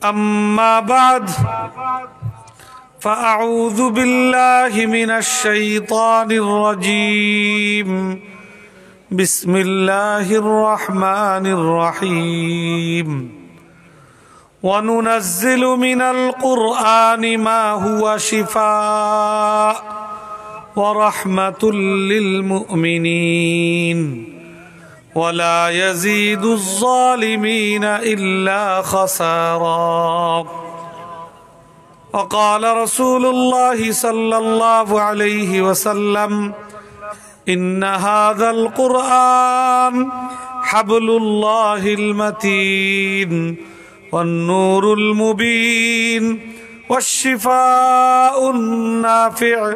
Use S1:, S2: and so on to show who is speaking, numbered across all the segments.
S1: أما بعد فأعوذ بالله من الشيطان الرجيم بسم الله الرحمن الرحيم وننزل من القرآن ما هو شفاء ورحمة للمؤمنين ولا يزيد الظالمين إلا خسارا وقال رسول الله صلى الله عليه وسلم إن هذا القرآن حبل الله المتين والنور المبين والشفاء النافع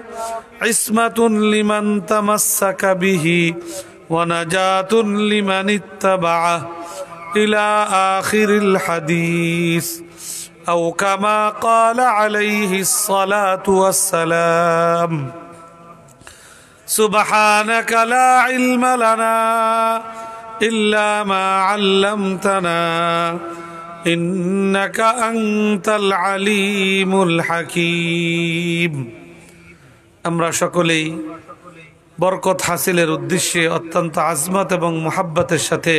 S1: عصمة لمن تمسك به ونجاة لمن اتبعه إلى آخر الحديث أو كما قال عليه الصلاة والسلام سبحانك لا علم لنا إلا ما علمتنا إنك أنت العليم الحكيم আমরা সকলেই বরকত হাসিলের উদ্দেশ্যে অত্যন্ত আজমত এবং মুহাব্বতের সাথে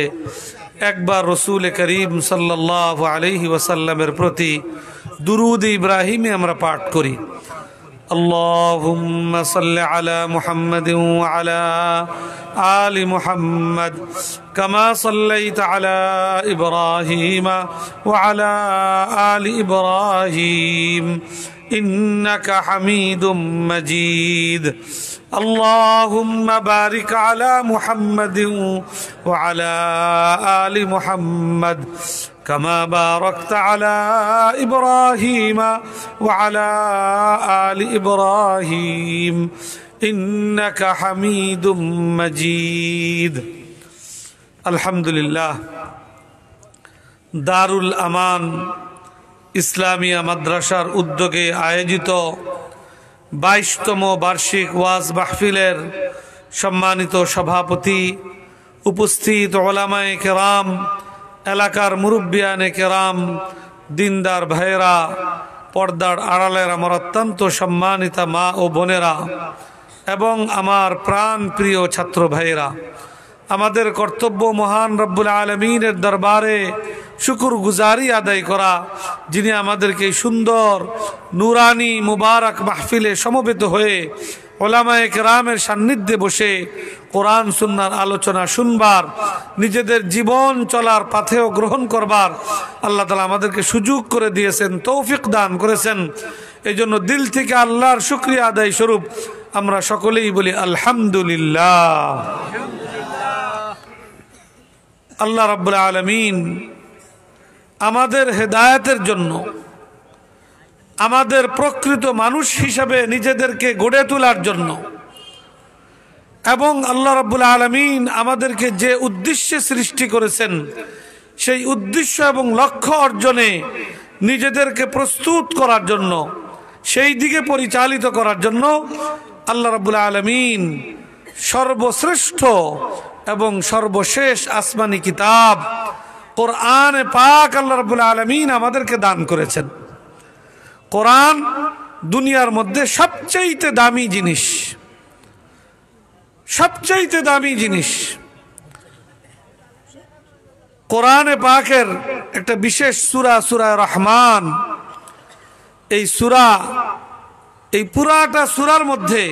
S1: একবার রাসূল করিম সাল্লাল্লাহু আলাইহি ওয়াসাল্লামের প্রতি দুরূদ ইব্রাহিমে আমরা পাঠ করি। আল্লাহুম্মা সাল্লি আলা মুহাম্মাদিন ওয়া আলা আলি মুহাম্মাদ কামা সাল্লাইতা আলা ইব্রাহিম ওয়া আলা আলি ইব্রাহিম إنك حميد مجيد اللهم بارك على محمد وعلى آل محمد كما باركت على إبراهيم وعلى آل إبراهيم إنك حميد مجيد الحمد لله دار الأمان ইসলামিয়া মাদ্রাসার উদ্যোগে আয়োজিত 22তম বার্ষিক ওয়াজ মাহফিলের সম্মানিত সভাপতি, উপস্থিত উলামায়ে কেরাম, এলাকার মুরব্বিয়ানে কেরাম, দিনদার ভাইয়েরা, পর্দার আড়ালের আমার অত্যন্ত সম্মানিতা মা ও বোনেরা এবং আমার প্রাণ প্রিয় ছাত্র ভাইয়েরা, আমাদের কর্তব্য মহান রব্বুল আলামিনের দরবারে শুকর গুজারি আদায় করা, যিনি আমাদেরকে সুন্দর নুরানি মুবারক মাহফিলে সমবেত হয়ে উলামায়ে কেরামের সান্নিধ্যে বসে কোরআন সুন্নাহর আলোচনা শুনবার, নিজেদের জীবন চলার পাথেও গ্রহণ করবার আল্লাহ তাআলা আমাদেরকে সুযোগ করে দিয়েছেন, তৌফিক দান করেছেন। এই জন্য দিল থেকে আল্লাহর শুকরিয়া আদায় স্বরূপ আমরা সকলেই বলি আলহামদুলিল্লাহ। আল্লাহ রাব্বুল আলামিন আমাদের হেদায়েতের জন্য, আমাদের প্রকৃত মানুষ হিসাবে নিজেদেরকে গড়ে তোলার জন্য এবং আল্লাহ রাব্বুল আলামিন আমাদেরকে যে উদ্দেশ্যে সৃষ্টি করেছেন সেই উদ্দেশ্য এবং লক্ষ্য অর্জনে নিজেদেরকে প্রস্তুত করার জন্য, সেই দিকে পরিচালিত করার জন্য আল্লাহ রাব্বুল আলামিন সর্বশ্রেষ্ঠ এবং সর্বশেষ আসমানি কিতাব কোরআনে পাক আল্লাহ রাব্বুল আলামিন আমাদেরকে দান করেছেন। কোরআন দুনিয়ার মধ্যে সবচেয়ে দামি জিনিস, সবচেয়ে দামি জিনিস। কোরআনে পাকের একটা বিশেষ সূরা, সূরা রহমান, এই সূরা, এই পুরাটা সূরার মধ্যে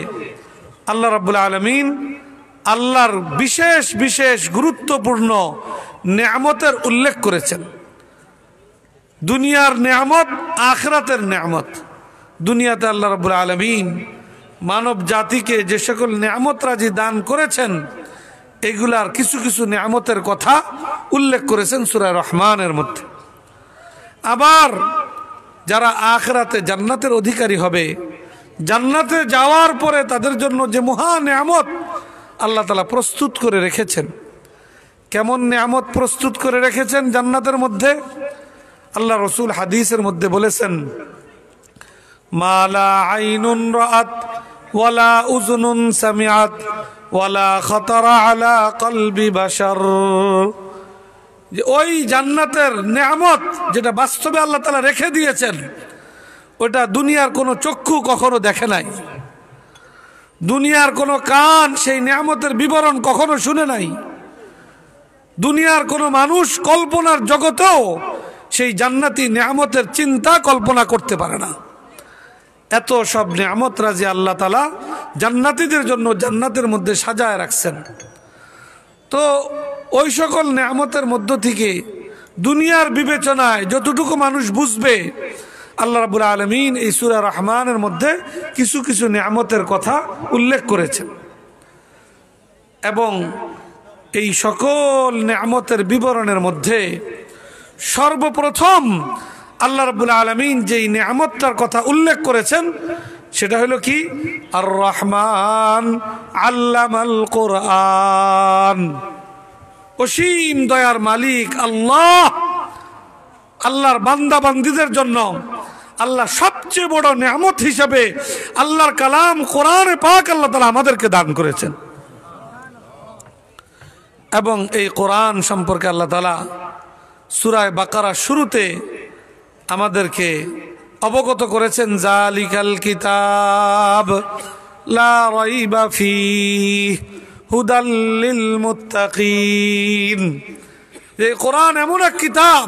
S1: আল্লাহ রাব্বুল আলামিন আল্লাহর বিশেষ বিশেষ গুরুত্বপূর্ণ নেয়ামতের উল্লেখ করেছেন। দুনিয়ার নেয়ামত, আখিরাতের নেয়ামত। দুনিয়াতে আল্লাহ রাব্বুল আলামিন মানব জাতিকে যে সকল নেয়ামত রাজি দান করেছেন, এগুলার কিছু কিছু নেয়ামতের কথা উল্লেখ করেছেন সূরা রহমানের মধ্যে। আবার যারা আখিরাতে জান্নাতের অধিকারী হবে, জান্নাতে যাওয়ার পরে তাদের জন্য যে মহা নেয়ামত আল্লাহ তাআলা প্রস্তুত করে রেখেছেন, কেমন নেয়ামত প্রস্তুত করে রেখেছেন জান্নাতের মধ্যে, আল্লাহ রাসূল হাদিসের মধ্যে বলেছেন, মা লা আইনুন রাআত ওয়ালা উযুনুন সামিআত ওয়ালা খাতারা আলা কলবি বাশার, যে ওই জান্নাতের নেয়ামত যেটা বাস্তবে আল্লাহ তাআলা রেখে দিয়েছেন, ওটা দুনিয়ার কোনো চক্ষু কখনো দেখে নাই, দুনিয়ার কোনো কান সেই নেয়ামতের বিবরণ কখনো শুনে নাই, দুনিয়ার কোনো মানুষ কল্পনার জগতেও সেই জান্নাতি নেয়ামতের চিন্তা কল্পনা করতে পারে না। এত সব নেয়ামত রাজি আল্লাহ তাআলা জান্নাতীদের জন্য জান্নাতের মধ্যে সাজায় রাখছেন। তো ওই সকল নেয়ামতের মধ্য থেকে দুনিয়ার বিবেচনায় যতটুকু মানুষ বুঝবে, আল্লাহ রাব্বুল আলামিন এই সূরা রহমানের মধ্যে কিছু কিছু নেয়ামতের কথা উল্লেখ করেছেন এবং এই সকল নেয়ামতের বিবরণের মধ্যে সর্বপ্রথম আল্লাহ রাব্বুল আলামিন যেই নেয়ামতটার কথা উল্লেখ করেছেন সেটা হলো কি, আর রহমান আল্লামাল কোরআন। অসীম দয়ার মালিক আল্লাহ, আল্লাহর বান্দা বান্দীদের জন্য আল্লাহ সবচেয়ে বড় নেয়ামত হিসেবে আল্লাহর কালাম কোরআনে পাক আল্লাহ তাআলা আমাদেরকে দান করেছেন। এবং এই কোরআন সম্পর্কে আল্লাহ তাআলা সূরা বাকারার শুরুতে আমাদেরকে অবগত করেছেন, জালিকাল কিতাব লা রাইবা ফীহি হুদাল লিল মুত্তাকিন। এই কোরআন এমন এক কিতাব,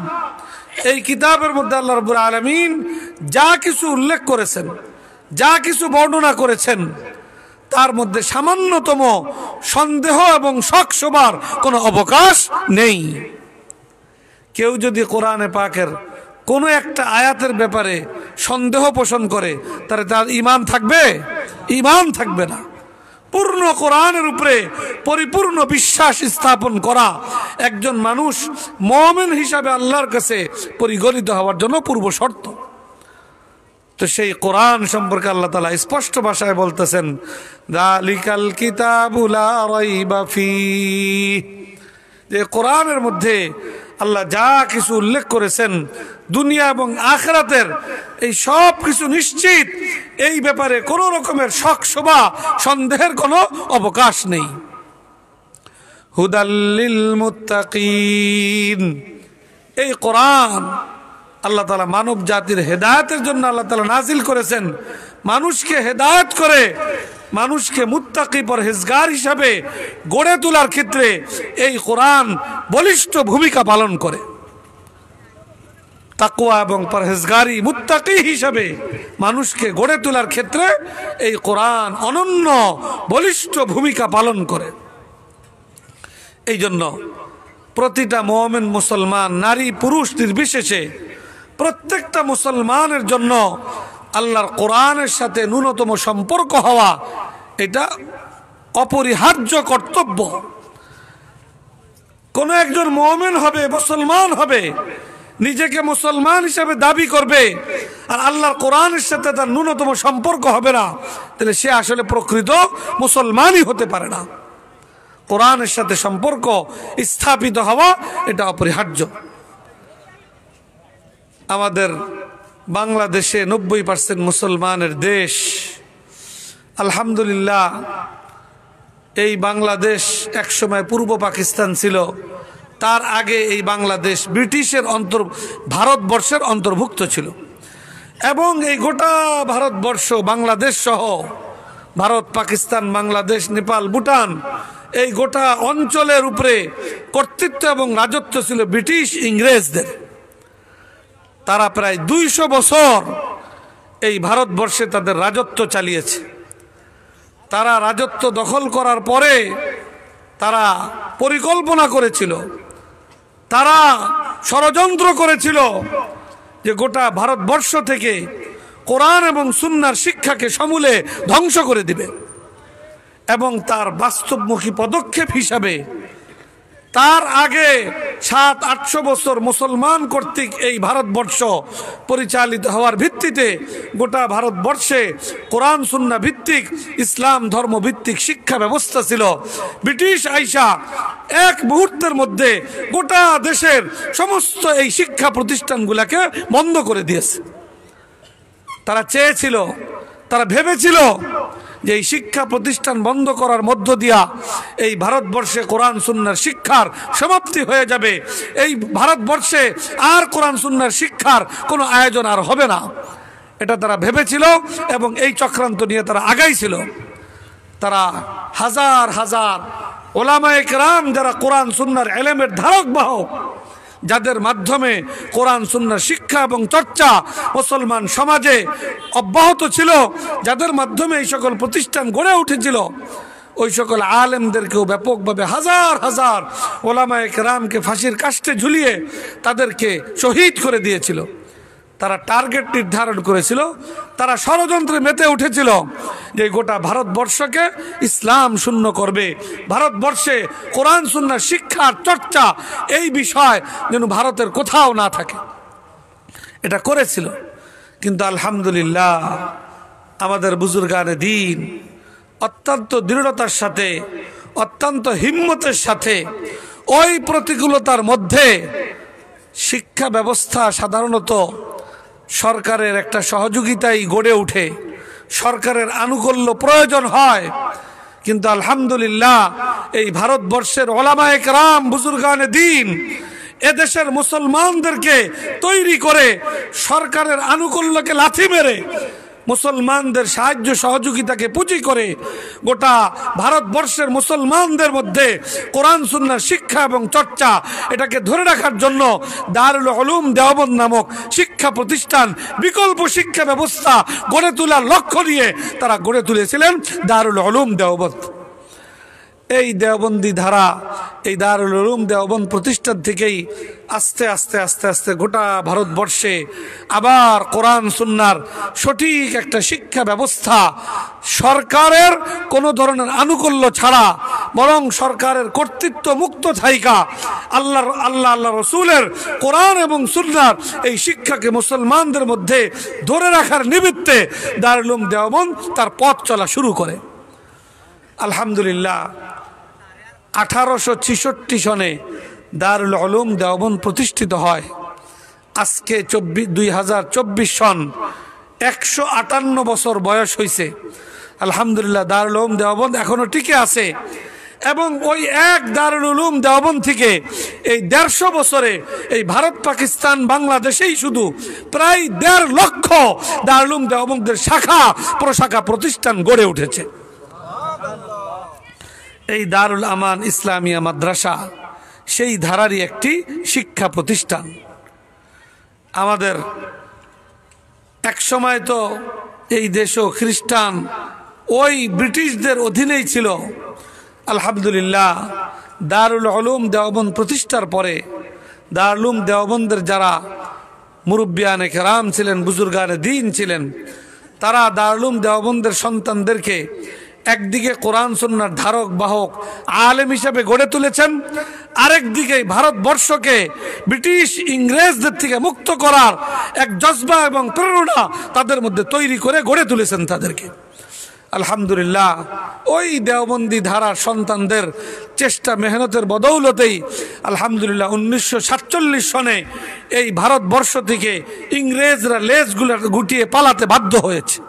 S1: এই কিতাবের মধ্যে আল্লাহ রাব্বুল আলামিন যা কিছু উল্লেখ করেছেন, যা কিছু বর্ণনা করেছেন, তার মধ্যে সামান্যতম সন্দেহ এবং শক শোবার কোনো অবকাশ নেই। কেউ যদি কোরআনে পাকের কোনো একটা আয়াতের ব্যাপারে সন্দেহ পোষণ করে, তাহলে তার ঈমান থাকবে? ঈমান থাকবে না। পূর্ণ কোরআনের উপরে পরিপূর্ণ বিশ্বাস স্থাপন করা একজন মানুষ মুমিন হিসাবে আল্লাহর কাছে পরিগণিত হওয়ার জন্য পূর্ব শর্ত। তো সেই কোরআন সম্পর্কে আল্লাহ তাআলা স্পষ্ট ভাষায় বলতেছেন, যালিকাল কিতাবু লা রাইবা ফীহি, যে কোরআনের মধ্যে আল্লাহ যা কিছু উল্লেখ করেছেন দুনিয়া এবং আখিরাতের, এই সব কিছু নিশ্চিত, এই ব্যাপারে কোনো রকমের শক শোভা সন্দেহের কোনো অবকাশ নেই। হুদাল লিল মুত্তাকিন, এই কোরআন আল্লাহ তাআলা মানব জাতির হেদায়েতের জন্য আল্লাহ তাআলা নাজিল করেছেন। মানুষকে হেদায়েত করে মানুষকে মুত্তাকি পরহেজগার হিসাবে গড়ে তোলার ক্ষেত্রে এই কোরআন বলিষ্ঠ ভূমিকা পালন করে। তাকওয়া এবং পরহেজগারি মুত্তাকি হিসাবে মানুষকে গড়ে তোলার ক্ষেত্রে এই কোরআন অনন্য বলিষ্ঠ ভূমিকা পালন করে। এই জন্য প্রতিটা মুমিন মুসলমান, নারী পুরুষ নির্বিশেষে প্রত্যেকটা মুসলমানের জন্য আল্লাহর কোরআনের সাথে ন্যূনতম সম্পর্ক হওয়া এটা অপরিহার্য কর্তব্য। কোন একজন মুমিন হবে, মুসলমান হবে, নিজেকে মুসলমান হিসেবে দাবি করবে, আর আল্লাহর কোরআনের সাথে তার ন্যূনতম সম্পর্ক হবে না, তাহলে সে আসলে প্রকৃত মুসলমানই হতে পারে না। কোরআনের সাথে সম্পর্ক স্থাপিত হওয়া এটা অপরিহার্য। আমাদের বাংলাদেশে 90% মুসলমানের দেশ। আলহামদুলিল্লাহ, এই বাংলাদেশ একসময় পূর্ব পাকিস্তান ছিল, তার আগে এই বাংলাদেশ ব্রিটিশের ভারতবর্ষের অন্তর্ভুক্ত ছিল এবং এই গোটা ভারতবর্ষ, বাংলাদেশ সহ ভারত, পাকিস্তান, বাংলাদেশ, নেপাল, ভুটান, এই গোটা অঞ্চলের উপরে কর্তৃত্ব এবং রাজত্ব ছিল ব্রিটিশ ইংরেজদের। তারা প্রায় 200 বছর এই ভারতবর্ষে তাদের রাজত্ব চালিয়েছে। তারা রাজত্ব দখল করার পরে তারা পরিকল্পনা করেছিল, তারা ষড়যন্ত্র করেছিল যে গোটা ভারতবর্ষ থেকে কোরআন এবং সুন্নাহর শিক্ষাকে সমূলে ধ্বংস করে দিবে। এবং তার বাস্তবমুখী পদক্ষেপ হিসাবে তার আগে 700-800 বছর মুসলমান কর্তৃক এই ভারতবর্ষ পরিচালিত হওয়ার ভিত্তিতে গোটা ভারতবর্ষে কোরআন সুন্নাহ ভিত্তিক, ইসলাম ধর্ম ভিত্তিক শিক্ষা ব্যবস্থা ছিল। ব্রিটিশ আইসা এক মুহূর্তের মধ্যে গোটা দেশের সমস্ত এই শিক্ষা প্রতিষ্ঠানগুলোকে বন্ধ করে দিয়েছে। তারা চেয়েছিল, তারা ভেবেছিল যে এই শিক্ষা প্রতিষ্ঠান বন্ধ করার মধ্য দিয়া এই ভারতবর্ষে কোরআন সুন্নাহর শিক্ষার সমাপ্তি হয়ে যাবে, এই ভারতবর্ষে আর কোরআন সুন্নাহর শিক্ষার কোনো আয়োজন আর হবে না, এটা তারা ভেবেছিল এবং এই চক্রান্ত নিয়ে তারা আগাইছিল। তারা হাজার হাজার ওলামায়ে কেরাম যারা কোরআন সুন্নাহর ইলমের ধারক বাহক, যাদের মাধ্যমে কোরআন সুন্নাহর শিক্ষা এবং চর্চা মুসলমান সমাজে অব্যাহত ছিল, যাদের মাধ্যমে এই সকল প্রতিষ্ঠান গড়ে উঠেছিল, ওই সকল আলেমদেরকেও ব্যাপকভাবে হাজার হাজার ওলামায়ে কেরামকে ফাঁসির কাস্টে ঝুলিয়ে তাদেরকে শহীদ করে দিয়েছিল। তারা টার্গেট নির্ধারণ করেছিল, তারা ষড়যন্ত্রে মেতে উঠেছিল যে গোটা ভারতবর্ষকে ইসলাম শূন্য করবে, ভারতবর্ষে কোরআন সুন্নাহর শিক্ষার চর্চা এই বিষয় যেন ভারতের কোথাও না থাকে, এটা করেছিল। কিন্তু আলহামদুলিল্লাহ আমাদের বুজুর্গানে দ্বীন অত্যন্ত দৃঢ়তার সাথে, অত্যন্ত হিম্মতের সাথে ওই প্রতিকূলতার মধ্যে শিক্ষা ব্যবস্থা সাধারণত সরকারের একটা সহযোগিতায় গড়ে উঠে, সরকারের আনুকূল্য প্রয়োজন হয়। কিন্তু আলহামদুলিল্লাহ এই ভারতবর্ষের ওলামায়ে কেরাম বুজুর্গানে দ্বীন এদেশের মুসলমানদেরকে তৈরি করে সরকারের আনুকূল্যকে লাথি মেরে মুসলমানদের সাহায্য সহযোগিতাকে পুঁজি করে গোটা ভারতবর্ষের মুসলমানদের মধ্যে কোরআন সুন্নাহর শিক্ষা এবং চর্চা এটাকে ধরে রাখার জন্য দারুল উলুম দেওবন্দ নামক শিক্ষা প্রতিষ্ঠান, বিকল্প শিক্ষা ব্যবস্থা গড়ে তোলার লক্ষ্য নিয়ে তারা গড়ে তুলেছিলেন দারুল উলুম দেওবন্দ। এই দেওবন্দি ধারা, এই দারুল উলুম দেওবন্দ প্রতিষ্ঠান থেকেই আস্তে আস্তে আস্তে আস্তে গোটা ভারতবর্ষে আবার কোরআন সুন্নাহর সঠিক একটা শিক্ষা ব্যবস্থা সরকারের কোনো ধরনের আনুকূল্য ছাড়া, বরং সরকারের কর্তৃত্ব মুক্ত থাইকা আল্লাহ রসুলের কোরআন এবং সুন্নাহর এই শিক্ষাকে মুসলমানদের মধ্যে ধরে রাখার নিমিত্তে দারুল উলুম দেওবন্দ তার পথ চলা শুরু করে। আলহামদুলিল্লাহ 1866 সনে দারুল উলুম দেওবন্দ প্রতিষ্ঠিত হয়। আজকে 2024 সন, 158 বছর বয়স হয়েছে। আলহামদুলিল্লাহ দারুল উলুম দেওবন্দ এখনো টিকে আছে এবং ওই এক দারুল উলুম দেওবন্দ থেকে এই 150 বছরে এই ভারত পাকিস্তান বাংলাদেশেই শুধু প্রায় 1.5 লক্ষ দারুল উলুম দেওবন্দের শাখা প্রশাখা প্রতিষ্ঠান গড়ে উঠেছে। এই দারুল আমান ইসলামিয়া মাদ্রাসা সেই ধারারই একটি শিক্ষা প্রতিষ্ঠান। আমাদের এক সময় তো এই দেশও খ্রিস্টান ওই ব্রিটিশদের অধীনেই ছিল। আলহামদুলিল্লাহ দারুল উলুম দেওবন্দ প্রতিষ্ঠার পরে দারুল উলুম দেওবন্দের যারা মুরব্বিয়ানে কেরাম ছিলেন, বুজুর্গানে দ্বীন ছিলেন, তারা দারুল উলুম দেওবন্দের সন্তানদেরকে একদিকে কোরআন সুন্নাহর ধারক বাহক আলেম হিসেবে গড়ে তুলেছেন, আরেকদিকে ভারতবর্ষকে ব্রিটিশ ইংরেজদের থেকে মুক্ত করার এক জজবা এবং প্রেরণা তাদের মধ্যে তৈরি করে গড়ে তুলেছেন তাদেরকে। আলহামদুলিল্লাহ ওই দেওবন্দি ধারার সন্তানদের চেষ্টা মেহনতের বদৌলতেই আলহামদুলিল্লাহ 1947 সনে এই ভারতবর্ষ থেকে ইংরেজরা লেজগুলো গুটিয়ে পালাতে বাধ্য হয়েছে।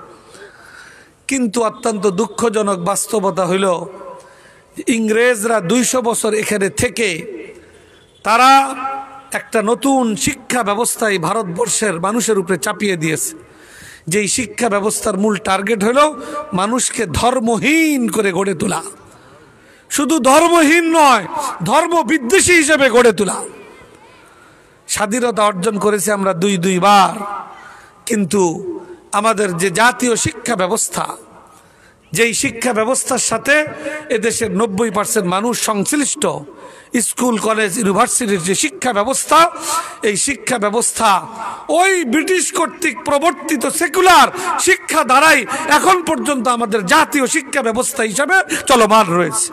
S1: কিন্তু অত্যন্ত দুঃখজনক বাস্তবতা হইল ইংরেজরা 200 বছর এখানে থেকে তারা একটা নতুন শিক্ষা ব্যবস্থায় ভারতবর্ষের মানুষের উপরে চাপিয়ে দিয়েছে। যেই শিক্ষা ব্যবস্থার মূল টার্গেট হলো মানুষকে ধর্মহীন করে গড়ে তোলা, শুধু ধর্মহীন নয়, ধর্ম বিদ্বেষী হিসেবে গড়ে তোলা। স্বাধীনতা অর্জন করেছে আমরা দুইবার, কিন্তু আমাদের যে জাতীয় শিক্ষা ব্যবস্থা, যেই শিক্ষা ব্যবস্থার সাথে এদেশের 90% মানুষ সংশ্লিষ্ট, স্কুল কলেজ ইউনিভার্সিটির যে শিক্ষা ব্যবস্থা, এই শিক্ষা ব্যবস্থা ওই ব্রিটিশ কর্তৃক প্রবর্তিত সেকুলার শিক্ষা দ্বারাই এখন পর্যন্ত আমাদের জাতীয় শিক্ষা ব্যবস্থা হিসাবে চলমান রয়েছে।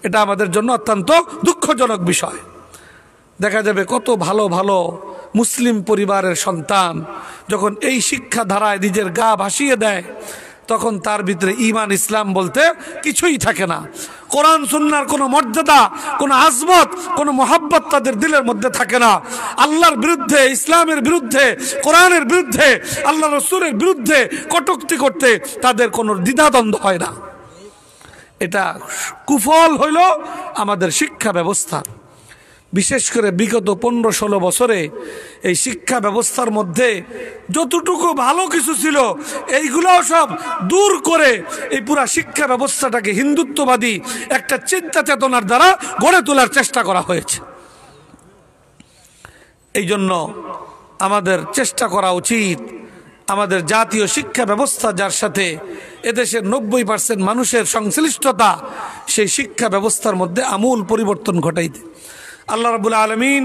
S1: এটা আমাদের জন্য অত্যন্ত দুঃখজনক বিষয়। দেখা যাবে কত ভালো ভালো মুসলিম পরিবারের সন্তান যখন এই শিক্ষা ধারায় নিজের গা ভাসিয়ে দেয়, তখন তার ভিতরে ঈমান ইসলাম বলতে কিছুই থাকে না। কোরআন সুন্নাহর কোনো মর্যাদা, কোনো আজমত, কোনো মহাব্বত তাদের দিলের মধ্যে থাকে না। আল্লাহর বিরুদ্ধে, ইসলামের বিরুদ্ধে, কোরআনের বিরুদ্ধে, আল্লাহ রসুলের বিরুদ্ধে কটূক্তি করতে তাদের কোনো দ্বিধাদ্বন্দ্ব হয় না। এটা কুফল হইল আমাদের শিক্ষা ব্যবস্থা। বিশেষ করে বিগত 15-16 বছরে এই শিক্ষা ব্যবস্থার মধ্যে যতটুকু ভালো কিছু ছিল এইগুলোও সব দূর করে এই পুরা শিক্ষা ব্যবস্থাটাকে হিন্দুত্ববাদী একটা চিন্তা চেতনার দ্বারা গড়ে তোলার চেষ্টা করা হয়েছে। এই জন্য আমাদের চেষ্টা করা উচিত আমাদের জাতীয় শিক্ষা ব্যবস্থা, যার সাথে এদেশের 90% মানুষের সংশ্লিষ্টতা, সেই শিক্ষা ব্যবস্থার মধ্যে আমূল পরিবর্তন ঘটাইতে। আল্লাহ রাব্বুল আলামিন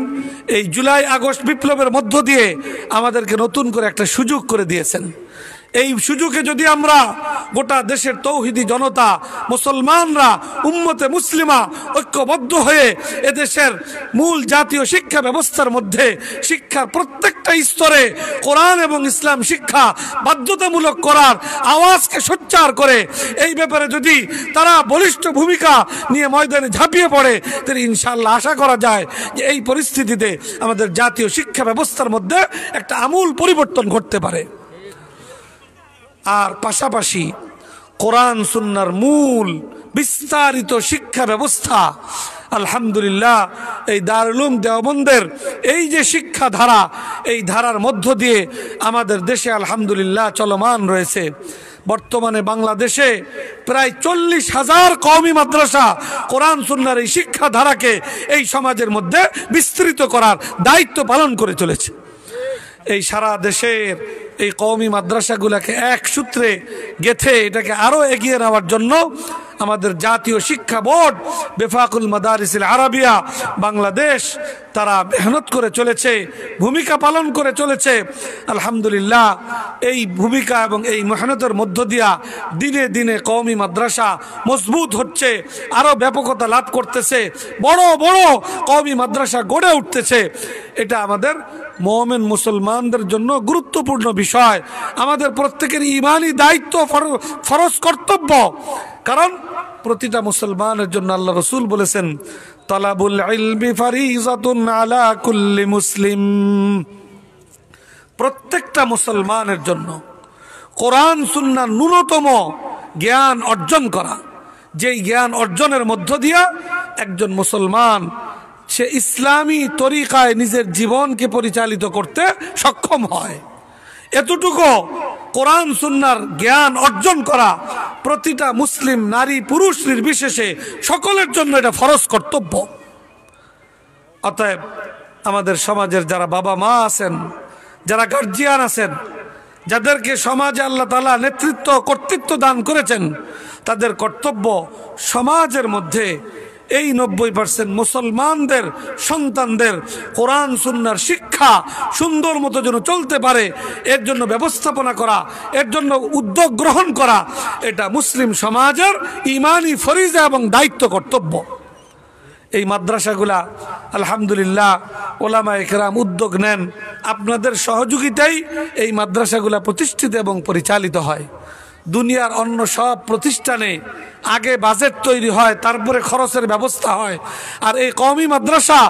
S1: এই জুলাই আগস্ট বিপ্লবের মধ্য দিয়ে আমাদেরকে নতুন করে একটা সুযোগ করে দিয়েছেন। এই সুযোগে যদি আমরা গোটা দেশের তৌহিদি জনতা, মুসলমানরা, উম্মতে মুসলিমা ঐক্যবদ্ধ হয়ে এদেশের মূল জাতীয় শিক্ষা ব্যবস্থার মধ্যে শিক্ষার প্রত্যেকটা স্তরে কোরআন এবং ইসলাম শিক্ষা বাধ্যতামূলক করার আওয়াজকে সোচ্চার করে এই ব্যাপারে যদি তারা বলিষ্ঠ ভূমিকা নিয়ে ময়দানে ঝাঁপিয়ে পড়ে, তাহলে ইনশাআল্লাহ আশা করা যায় যে এই পরিস্থিতিতে আমাদের জাতীয় শিক্ষা ব্যবস্থার মধ্যে একটা আমূল পরিবর্তন ঘটতে পারে। আর পাশাপাশি কোরআন সুন্নাহর মূল বিস্তারিত শিক্ষা ব্যবস্থা, আলহামদুলিল্লাহ এই দারুল উলুম দেওবন্দের এই যে শিক্ষা ধারা, এই ধারার মধ্য দিয়ে আমাদের দেশে আলহামদুলিল্লাহ চলমান রয়েছে। বর্তমানে বাংলাদেশে প্রায় 40,000 কওমি মাদ্রাসা কোরআন সুন্নাহর এই শিক্ষা ধারাকে এই সমাজের মধ্যে বিস্তৃত করার দায়িত্ব পালন করে চলেছে। এই সারা দেশের এই কওমি মাদ্রাসাগুলোকে এক সূত্রে গেথে এটাকে আরো এগিয়ে নেওয়ার জন্য আমাদের জাতীয় শিক্ষা বোর্ড বেফাকুল মাদারিসিল আরাবিয়া বাংলাদেশ তারা মেহনত করে চলেছে, ভূমিকা পালন করে চলেছে। আলহামদুলিল্লাহ এই ভূমিকা এবং এই মেহনতের মধ্য দিয়া দিনে দিনে কওমি মাদ্রাসা মজবুত হচ্ছে, আরো ব্যাপকতা লাভ করতেছে, বড় বড় কওমি মাদ্রাসা গড়ে উঠতেছে। এটা আমাদের মুমিন মুসলমানদের জন্য গুরুত্বপূর্ণ বিষয়, আমাদের প্রত্যেকের ঈমানি দায়িত্ব, ফরজ কর্তব্য। কারণ প্রতিটা মুসলমানের জন্য আল্লাহ রাসূল বলেছেন, তালাবুল ইলমি ফারিজাতুন আলা কুল্লি মুসলিম। প্রত্যেকটা মুসলমানের জন্য কোরআন সুন্নাহ ন্যূনতম জ্ঞান অর্জন করা, যেই জ্ঞান অর্জনের মধ্য দিয়া একজন মুসলমান সে ইসলামী তরিকায় নিজের জীবনকে পরিচালিত করতে সক্ষম হয়, এতটুকু কোরআন সুন্নাহর জ্ঞান অর্জন করা প্রতিটা মুসলিম নারী পুরুষ নির্বিশেষে সকলের জন্য এটা ফরজ কর্তব্য। অতএব আমাদের সমাজের যারা বাবা মা আছেন, যারা গার্জিয়ান আছেন, যাদেরকে সমাজে আল্লাহ তাআলা নেতৃত্ব কর্তৃত্ব দান করেছেন, তাদের কর্তব্য সমাজের মধ্যে এই 90% মুসলমানদের সন্তানদের কোরআন সুন্নাহর শিক্ষা সুন্দর মতো যেন চলতে পারে এর জন্য ব্যবস্থাপনা করা, এর জন্য উদ্যোগ গ্রহণ করা, এটা মুসলিম সমাজের ঈমানি ফরিজা এবং দায়িত্ব কর্তব্য। এই মাদ্রাসাগুলা আলহামদুলিল্লাহ ওলামায়ে কেরাম উদ্যোগ নেন, আপনাদের সহযোগিতায় এই মাদ্রাসাগুলা প্রতিষ্ঠিত এবং পরিচালিত হয়। দুনিয়ার অন্য সব প্রতিষ্ঠানে আগে বাজেট তৈরি হয়, তারপরে খরচের ব্যবস্থা হয়, আর এই কওমি মাদ্রাসা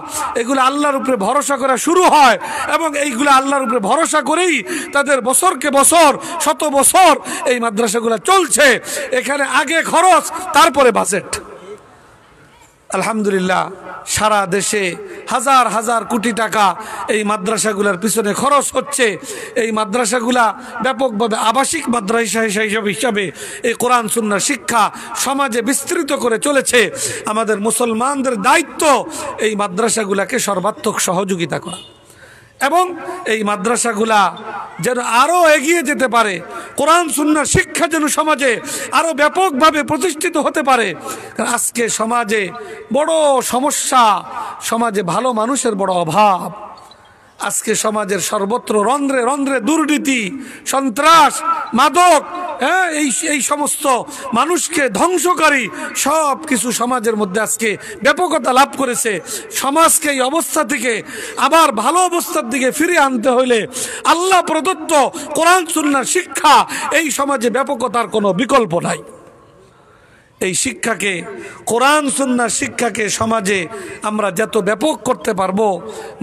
S1: এগুলো আল্লাহর উপরে ভরসা করা শুরু হয় এবং এইগুলো আল্লাহর উপরে ভরসা করেই তাদের বছরকে বছর, শত বছর এই মাদ্রাসাগুলো চলছে। এখানে আগে খরচ, তারপরে বাজেট। আলহামদুলিল্লাহ সারা দেশে হাজার হাজার কোটি টাকা এই মাদ্রাসাগুলোর পিছনে খরচ হচ্ছে। এই মাদ্রাসাগুলা ব্যাপকভাবে আবাসিক মাদ্রাসা হিসাবে এই কোরআন সুন্নাহর শিক্ষা সমাজে বিস্তৃত করে চলেছে। আমাদের মুসলমানদের দায়িত্ব এই মাদ্রাসাগুলাকে সর্বাত্মক সহযোগিতা করা এবং এই মাদ্রাসাগুলা যেন আরো এগিয়ে যেতে পারে, কোরআন সুন্নাহর শিক্ষা যেন সমাজে আরো ব্যাপকভাবে প্রতিষ্ঠিত হতে পারে। আজকে সমাজে বড় সমস্যা, সমাজে ভালো মানুষের বড় অভাব। আজকে সমাজের সর্বত্র রন্ধ্রে রন্ধ্রে দুর্নীতি, সন্ত্রাস, মাদক, হ্যাঁ, এই সমস্ত মানুষকে ধ্বংসকারী সব কিছু সমাজের মধ্যে আজকে ব্যাপকতা লাভ করেছে। সমাজকে এই অবস্থা থেকে আবার ভালো অবস্থার দিকে ফিরিয়ে আনতে হইলে আল্লাহ প্রদত্ত কোরআন সুন্নাহর শিক্ষা এই সমাজে ব্যাপকতার কোনো বিকল্প নাই। এই শিক্ষাকে, কোরআন সুন্নাহর শিক্ষাকে সমাজে আমরা যত ব্যাপক করতে পারবো,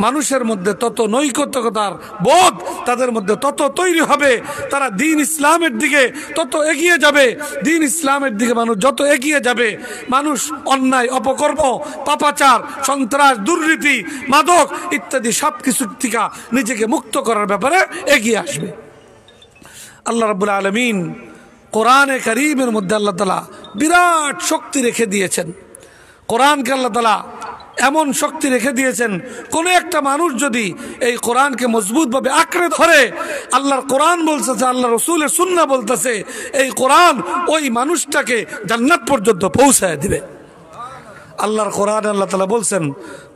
S1: মানুষের মধ্যে তত নৈতিকতার বোধ তাদের মধ্যে তত তৈরি হবে, তারা দ্বীন ইসলামের দিকে তত এগিয়ে যাবে। দ্বীন ইসলামের দিকে মানুষ যত এগিয়ে যাবে, মানুষ অন্যায়, অপকর্ম, পাপাচার, সন্ত্রাস, দুর্নীতি, মাদক ইত্যাদি সব কিছু থেকে নিজেকে মুক্ত করার ব্যাপারে এগিয়ে আসবে। আল্লাহ রাব্বুল আলামিন কোরআনে কারীমের মধ্যে আল্লাহ তাআলা বিরাট শক্তি রেখে দিয়েছেন। কোরআনকে আল্লাহ তাআলা এমন শক্তি রেখে দিয়েছেন, কোনো একটা মানুষ যদি এই কোরআনকে মজবুতভাবে আঁকড়ে ধরে, আল্লাহর কোরআন বলতেছে, আল্লাহ রসুলের সুন্নাহ বলতেছে, এই কোরআন ওই মানুষটাকে জান্নাত পর্যন্ত পৌঁছায় দিবে। আল্লাহর কোরআন আল্লাহ তাআলা বলছেন,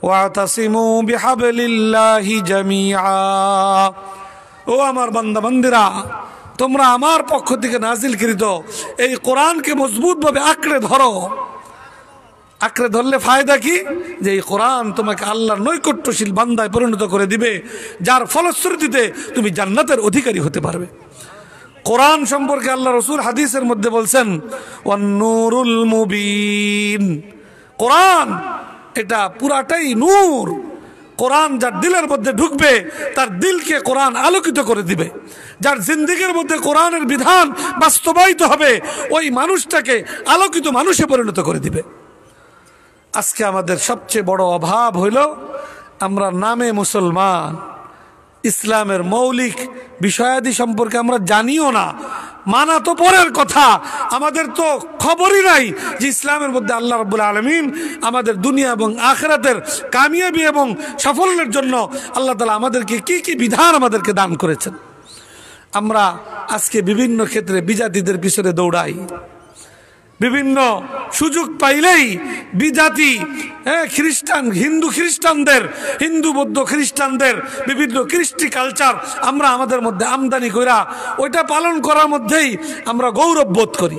S1: ওয়াতাসিমু বিহাবলিল্লাহি জামিআ, ও আমার বান্দা বান্দিরা, তোমরা আমার পক্ষ থেকে নাজিলকৃত এই কোরআনকে মজবুতভাবে আঁকড়ে ধরো। আঁকড়ে ধরলে ফায়দা কি? যে এই কোরআন তোমাকে আল্লাহর নৈকট্যশীল বান্দায় পরিণত করে দিবে, যার ফলশ্রুতিতে তুমি জান্নাতের অধিকারী হতে পারবে। কোরআন সম্পর্কে আল্লাহ রসুল হাদিসের মধ্যে বলছেন, ওয়ান-নূরুল মুবিন, কোরআন এটা পুরাটাই নূর। কোরআন যার দিলের মধ্যে ঢুকবে, তার দিলকে কোরআন আলোকিত করে দিবে। যার জিন্দেগির মধ্যে কোরআনের বিধান বাস্তবায়িত হবে, ওই মানুষটাকে আলোকিত মানুষে পরিণত করে দিবে। আজকে আমাদের সবচেয়ে বড় অভাব হইল, আমরা নামে মুসলমান, ইসলামের মৌলিক বিষয়াদি সম্পর্কে আমরা জানিও না। মানা তো পরের কথা, আমাদের তো খবরই নাই যে ইসলামের মধ্যে আল্লাহ রাব্বুল আলামিন আমাদের দুনিয়া এবং আখিরাতের কামিয়াবি এবং সাফল্যের জন্য আল্লাহ তাআলা আমাদেরকে কি কি বিধান আমাদেরকে দান করেছেন। আমরা আজকে বিভিন্ন ক্ষেত্রে বিজাতিদের পিছনে দৌড়াই, বিভিন্ন সুযোগ পাইলেই বিজাতি, খ্রিস্টান, হিন্দু বৌদ্ধ খ্রিস্টানদের বিভিন্ন কৃষ্টি কালচার আমরা আমাদের মধ্যে আমদানি কইরা ওইটা পালন করার মধ্যেই আমরা গৌরব বোধ করি।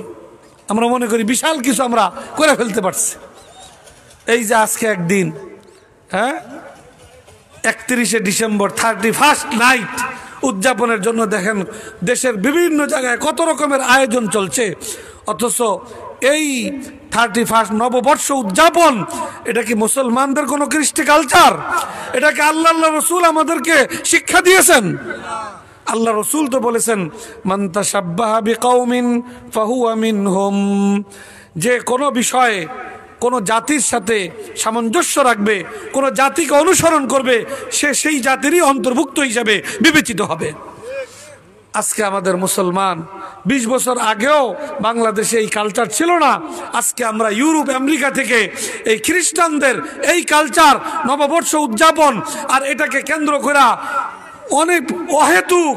S1: আমরা মনে করি বিশাল কিছু আমরা করে ফেলতে পারছি। এই যে আজকে একদিন 31শে ডিসেম্বর 31st নাইট উদযাপনের জন্য দেখেন দেশের বিভিন্ন জায়গায় কত রকমের আয়োজন চলছে, অথচ এই 31st নববর্ষ উদযাপন এটা কি মুসলমানদের কোনো কৃষ্টি কালচার? এটাকে আল্লাহ রসুল আমাদেরকে শিক্ষা দিয়েছেন। আল্লাহ রসুল তো বলেছেন, মান তাশাব্বাহা বিকওমিন ফাহুয়া মিনহুম, যে কোনো বিষয়ে কোনো জাতির সাথে সামঞ্জস্য রাখবে, কোনো জাতিকে অনুসরণ করবে, সে সেই জাতিরই অন্তর্ভুক্ত হিসাবে বিবেচিত হবে। আজকে আমাদের মুসলমান, 20 বছর আগেও বাংলাদেশে এই কালচার ছিল না। আজকে আমরা ইউরোপ আমেরিকা থেকে এই খ্রিস্টানদের এই কালচার, নববর্ষ উদযাপন আর এটাকে কেন্দ্র করে অনেক অহেতুক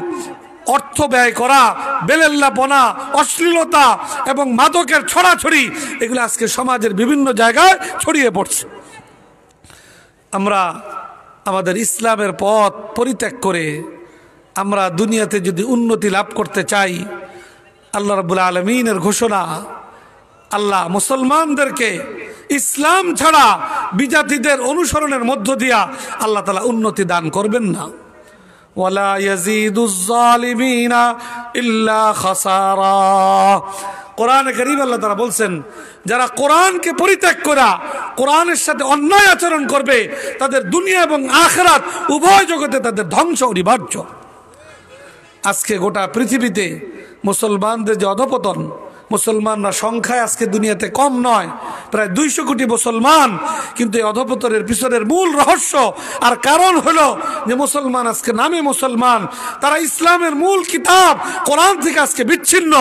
S1: অর্থ ব্যয় করা, বেলেল্লাপনা, অশ্লীলতা এবং মাদকের ছড়াছড়ি, এগুলো আজকে সমাজের বিভিন্ন জায়গায় ছড়িয়ে পড়ছে। আমরা আমাদের ইসলামের পথ পরিত্যাগ করে আমরা দুনিয়াতে যদি উন্নতি লাভ করতে চাই, আল্লাহ রাব্বুল আলামিনের ঘোষণা, আল্লাহ মুসলমানদেরকে ইসলাম ছাড়া বিজাতিদের অনুসরণের মধ্য দিয়া আল্লাহ তাআলা উন্নতি দান করবেন না। ওয়ালা ইয়াজিদুজ জালিমিনা ইল্লা খাসারা। কোরআনে কারীম আল্লাহ তাআলা বলছেন, যারা কোরআনকে পরিত্যাগ করা কোরআনের সাথে অন্যায় আচরণ করবে, তাদের দুনিয়া এবং আখিরাত উভয় জগতে তাদের ধ্বংস অনিবার্য। আজকে গোটা পৃথিবীতে মুসলমানদের যে অধপতন, মুসলমানরা সংখ্যায় আজকে দুনিয়াতে কম নয়, প্রায় 200 কোটি মুসলমান, কিন্তু এই অধপতনের পিছনের মূল রহস্য আর কারণ হলো যে মুসলমান আজকে নামে মুসলমান, তারা ইসলামের মূল কিতাব কোরআন থেকে আজকে বিচ্ছিন্ন,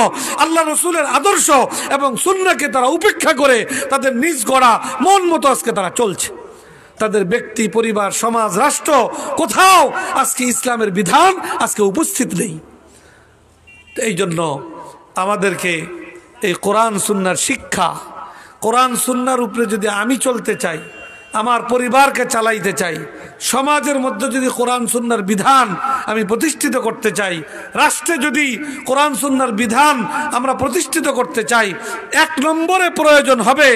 S1: আল্লাহ রসুলের আদর্শ এবং সুন্নাহকে তারা উপেক্ষা করে তাদের নিজ গড়া মন মতো আজকে তারা চলছে। তাদের ব্যক্তি, পরিবার, সমাজ, রাষ্ট্র কোথাও আজকে ইসলামের বিধান আজকে উপস্থিত নেই। এই জন্য আমাদেরকে এই কোরআন সুন্নাহর শিক্ষা, কোরআন সুন্নাহর উপরে যদি আমি চলতে চাই, আমার পরিবারকে চালাইতে চাই, সমাজের মধ্যে যদি কোরআন সুন্নাহর বিধান আমি প্রতিষ্ঠিত করতে চাই, রাষ্ট্রে যদি কোরআন সুন্নাহর বিধান আমরা প্রতিষ্ঠিত করতে চাই, এক নম্বরে প্রয়োজন হবে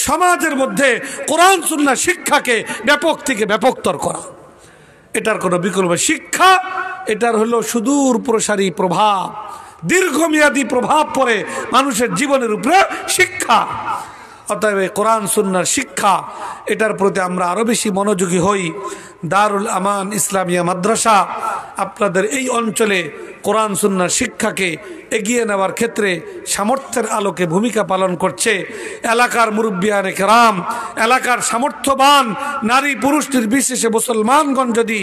S1: সমাজের মধ্যে কোরআন সুন্নাহ শিক্ষাকে ব্যাপক থেকে ব্যাপকতর করা। এটার কোনো বিকল্প শিক্ষা, এটার হলো সুদূর প্রসারী প্রভাব, দীর্ঘমেয়াদী প্রভাব পড়ে মানুষের জীবনের উপরে শিক্ষা। অতএব কোরআন সুন্নাহর শিক্ষা এটার প্রতি আমরা আরো বেশি মনোযোগী হই। দারুল আমান ইসলামিয়া মাদ্রাসা আপনাদের এই অঞ্চলে কোরআন সুন্নাহর শিক্ষাকে এগিয়ে নেওয়ার ক্ষেত্রে সামর্থ্যের আলোকে ভূমিকা পালন করছে। এলাকার মুরব্বিয়ানে কেরাম, এলাকার সামর্থ্যবান নারী পুরুষ নির্বিশেষে মুসলমানগণ যদি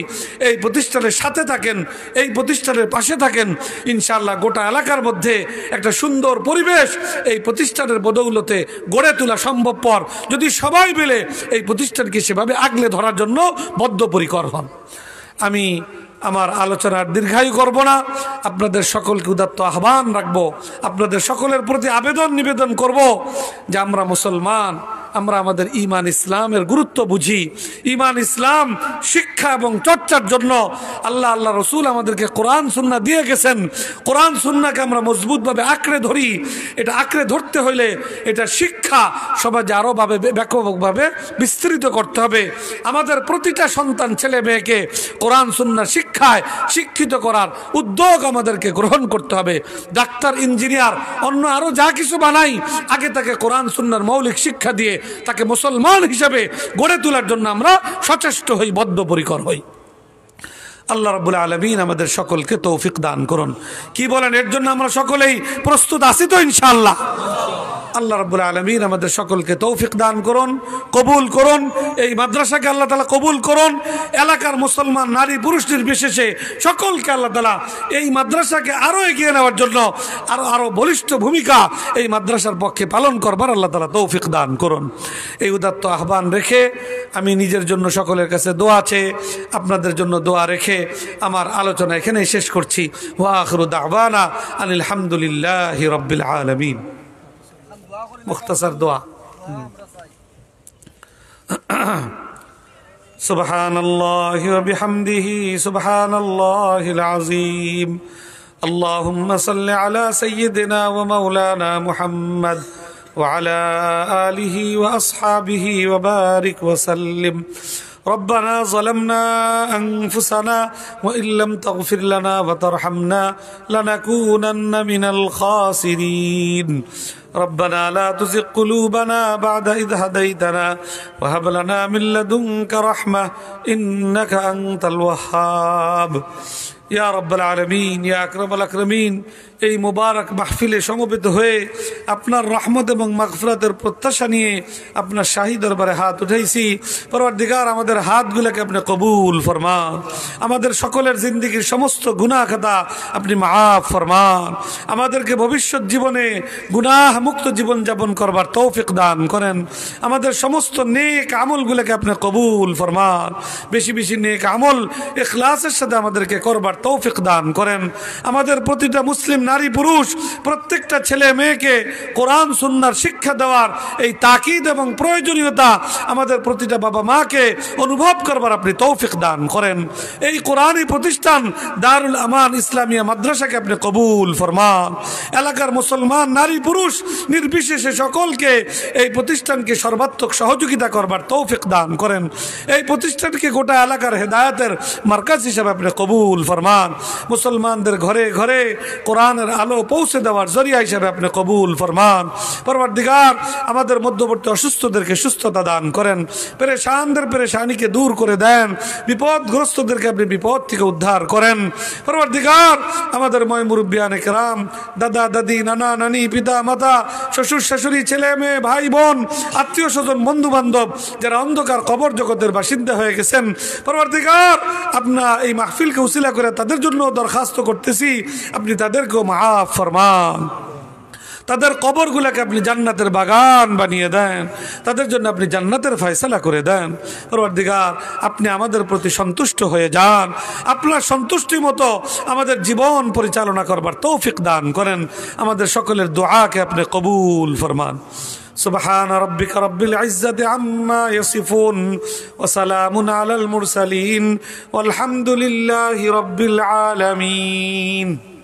S1: এই প্রতিষ্ঠানের সাথে থাকেন, এই প্রতিষ্ঠানের পাশে থাকেন, ইনশাআল্লাহ গোটা এলাকার মধ্যে একটা সুন্দর পরিবেশ এই প্রতিষ্ঠানের বদৌলতে গড়ে তোলা সম্ভবপর, যদি সবাই মিলে এই প্রতিষ্ঠানকে সেভাবে আগলে ধরার জন্য বদ্ধপরিকর হন। আমি আমার আলোচনার দীর্ঘায়ু করব না, আপনাদের সকলকে উদাত্ত আহ্বান রাখবো, আপনাদের সকলের প্রতি আবেদন নিবেদন করব যে আমরা মুসলমান, আমরা আমাদের ঈমান ইসলামের গুরুত্ব বুঝি। ঈমান ইসলাম শিক্ষা এবং চর্চার জন্য আল্লাহ রসুল আমাদেরকে কোরআন সুন্নাহ দিয়ে গেছেন। কোরআন সুন্নাহকে আমরা মজবুতভাবে আঁকড়ে ধরি। এটা আঁকড়ে ধরতে হলে এটা শিক্ষা সমাজে আরো ব্যাপকভাবে বিস্তৃত করতে হবে। আমাদের প্রতিটা সন্তান ছেলে মেয়েকে কোরআন সুন্নাহ শিক্ষায় শিক্ষিত করার উদ্যোগ আমাদেরকে গ্রহণ করতে হবে। ডাক্তার, ইঞ্জিনিয়ার, অন্য আরো যা কিছু বানাই, আগে তাকে কোরআন সুন্নাহর মৌলিক শিক্ষা দিয়ে তাকে মুসলমান হিসেবে গড়ে তোলার জন্য আমরা সচেষ্ট হই, বদ্ধপরিকর হই। আল্লাহ রাব্বুল আলামিন আমাদের সকলকে তৌফিক দান করুন। কি বলেন, এর জন্য আমরা সকলেই প্রস্তুত আছি তো ইনশাআল্লাহ? আল্লাহ রাব্বুল আলামিন আমাদের সকলকে তৌফিক দান করুন, কবুল করুন। এই মাদ্রাসাকে আল্লাহ তাআলা কবুল করুন। এলাকার মুসলমান নারী পুরুষ নির্বিশেষে সকলকে আল্লাহ তাআলা এই মাদ্রাসাকে আরো এগিয়ে নেওয়ার জন্য আরো বলিষ্ঠ ভূমিকা এই মাদ্রাসার পক্ষে পালন করবার আল্লাহ তাআলা তৌফিক দান করুন। এই উদাত্ত আহ্বান রেখে আমি নিজের জন্য সকলের কাছে দোয়া চেয়ে, আপনাদের জন্য দোয়া রেখে আমার আলোচনা এখানে শেষ করছি। ওয়া আখিরু দাওয়ানা আনিল হামদুলিল্লাহি রাব্বিল আলামিন। মুখতাসার দোয়া। সুবহানাল্লাহি ওয়া বিহামদিহি সুবহানাল্লাহিল আযীম। আল্লাহুম্মা সাল্লি আলা সাইয়্যিদিনা ওয়া মাওলানা মুহাম্মদ ওয়া আলা আলিহি ওয়া আসহাবিহি ওয়া বারিক ওয়া সাল্লিম। ربنا ظلمنا أنفسنا وإن لم تغفر لنا وترحمنا لنكونن من الخاسرين. ربنا لا تزغ قلوبنا بعد إذ هديتنا وهب لنا من لدنك رحمة إنك أنت الوهاب. يا رب العالمين يا أكرم الأكرمين এই মুবারক মাহফিলে সমবেত হয়ে আপনার রহমত এবং মাগফিরাতের প্রত্যাশা নিয়ে আপনার শাহী দরবারে হাত উঠাইছি। পরওয়ারদিগার, আমাদের হাতগুলোকে আপনি কবুল ফরমান। আমাদের সকলের জিন্দেগীর সমস্ত গুনাহ খাতা আপনি মাফ ফরমান। আমাদেরকে ভবিষ্যৎ জীবনে গুনাহ মুক্ত জীবন যাপন করবার তৌফিক দান করেন। আমাদের সমস্ত নেক আমলগুলোকে আপনি কবুল ফরমান। বেশি বেশি নেক আমল ইখলাসের সাথে আমাদেরকে করবার তৌফিক দান করেন। আমাদের প্রতিটা মুসলিম নারী পুরুষ, প্রত্যেকটা ছেলে মেয়েকে কোরআন সুন্নাহর শিক্ষা দেওয়ার এই তাকিদ এবং প্রয়োজনীয়তা আমাদের প্রতিটা বাবা মাকে অনুভব করবার আপনি তৌফিক দান করেন। এই কোরআনী প্রতিষ্ঠান দারুল আমান ইসলামিয়া মাদ্রাসাকে আপনি কবুল ফরমান। এলাকার মুসলমান নারী পুরুষ নির্বিশেষে সকলকে এই প্রতিষ্ঠানকে সর্বাত্মক সহযোগিতা করবার তৌফিক দান করেন। এই প্রতিষ্ঠানকে গোটা এলাকার হেদায়েতের মার্কাজ হিসেবে আপনি কবুল ফরমান। মুসলমানদের ঘরে ঘরে কোরআনের আলো পৌঁছে দেওয়ার জরিয়া হিসেবে আপনি কবুল ফরমান। পরওয়ারদিগার, আমাদের মধ্যবর্তী অসুস্থদেরকে সুস্থতা দান করেন, পেরেশানদের পেরেশানিকে দূর করে দেন, বিপদগ্রস্তদেরকে আপনি বিপদ থেকে উদ্ধার করেন। পরওয়ারদিগার, আমাদের ময় মুরব্বিয়ানে কেরাম, দাদা দাদি, নানা নানি, পিতা মাতা, শ্বশুর শাশুড়ি, ছেলে মেয়ে, ভাই বোন, আত্মীয় স্বজন, বন্ধু বান্ধব যারা অন্ধকার কবর জগতের বাসিন্দা হয়ে গেছেন, পরওয়ারদিগার আপনার এই মাহফিলকে উসিলা করে তাদের জন্য দরখাস্ত করতেছি, আপনি তাদেরকেও মাফ ফরমান। তাদের কবরগুলোকে আপনি জান্নাতের বাগান বানিয়ে দেন, তাদের জন্য আপনি জান্নাতের ফয়সালা করে দেন। পরওয়ারদিগার, আপনি আমাদের প্রতি সন্তুষ্ট হয়ে যান, আপনার সন্তুষ্টি মতো আমাদের জীবন পরিচালনা করবার তৌফিক দান করেন। আমাদের সকলের দোয়াকে আপনি কবুল ফরমান। سبحان ربك رب العزة عما يصفون وسلام على المرسلين والحمد لله رب العالمين.